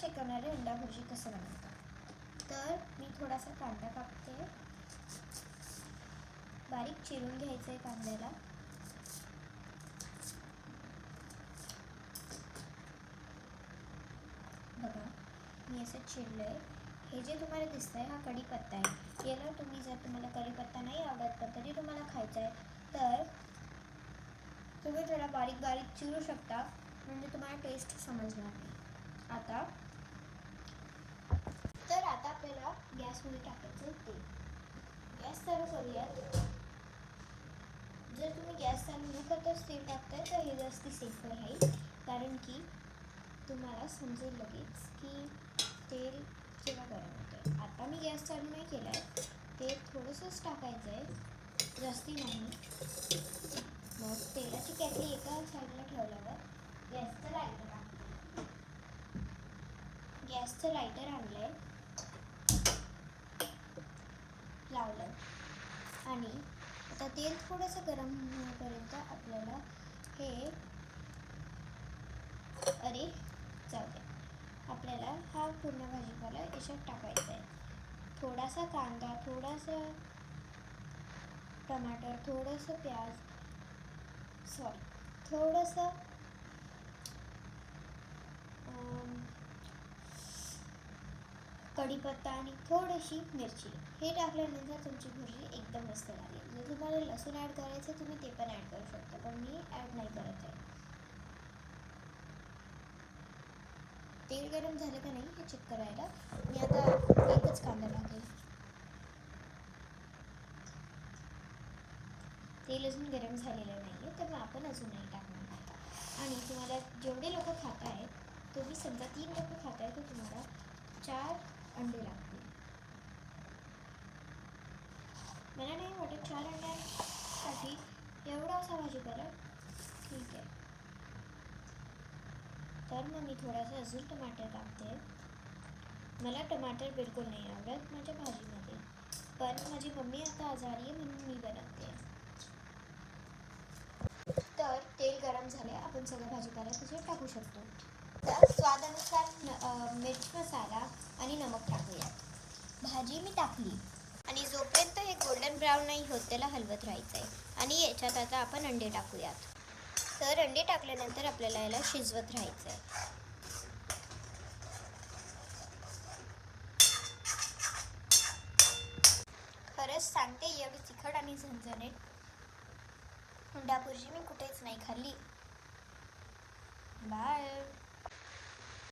शिकवणारे अंडा भुर्जी कसं बनवतात. तर मी थोडासा कांदा कापते. बारीक चिरून घ्यायचं आहे कांद्याला. बघा मी असं चिरलंय. हे जे तुम्हाला दिसतंय हा कढीपत्ता आहे. याला तुम्ही जर तुम्हाला कढीपत्ता नाही आवडत पण तरी तुम्हाला खायचा आहे तर तुम्ही थोडा बारीक बारीक चिरू शकता, म्हणजे तुम्हाला टेस्ट समजणार नाही. आता आपल्याला गॅसमध्ये टाकायचं तेल. गॅस चालू करूयात. जर तुम्ही गॅस चालू न करताच तेल टाकताय तर हे जास्ती सेफर राहील, कारण की तुम्हाला समजेल लगेच की तेल केव्हा गरम होतं. आता मी गॅस चालू नाही केला आहे. तेल थोडंसंच टाकायचं आहे, जास्ती नाही. मग तेलाची कॅटली एका साईडला ठेवल्यावर गॅसचं लायटर आणलं आहे, लावलं आणि आता तेल थोडंसं गरम होईपर्यंत आपल्याला आपल्याला हा पूर्ण भाजीपाला याच्यात टाकायचा आहे. थोडासा कांदा, थोडासा टमाटर, थोडंसं थोडंसं कढीपत्ता आणि थोडीशी मिरची. हे टाकल्यानंतर तुमची भुर्जी एकदम मस्त लागेल. जर तुम्हाला लसूण ॲड करायचं तुम्ही ते पण ॲड करू शकता, पण मी ॲड नाही करत आहे. तेल गरम झालं का नाही हे चेक करायला मी आता एकच कांदा टाकेल. तेल अजून गरम झालेलं नाही आहे तर मग आपण अजून नाही टाकणार. आणि तुम्हाला जेवढे लोक खात आहेत, तुम्ही समजा 3 लोक खात आहे तर तुम्हाला 4 अंडे लागतील. मला नाही वाटत 4 अंड्यांसाठी एवढा असा भाजीपाला ठीक आहे. तर मग मी थोडासा अजून टमाटर टाकते. मला टमाटर बिलकुल नाही आवडत माझ्या भाजीमध्ये, पण माझी मम्मी आता आजारी आहे म्हणून मी बनवते. तर तेल गरम झाले, आपण सगळं भाजीपाला त्याच्यात टाकू शकतो. तर स्वादानुसार मिर्च मसाला आणि नमक टाकूया. भाजी मी टाकली आणि जोपर्यंत हे गोल्डन ब्राऊन नाही होत त्याला हलवत राहायचं आहे. आणि याच्यात आता आपण अंडे टाकूयात. तर अंडे टाकल्यानंतर आपल्याला याला शिजवत राहायचं आहे. खरंच सांगते, एवढी तिखट आणि झणझणीत अंडा भुर्जी मी कुठेच नाही खाल्ली. बाय.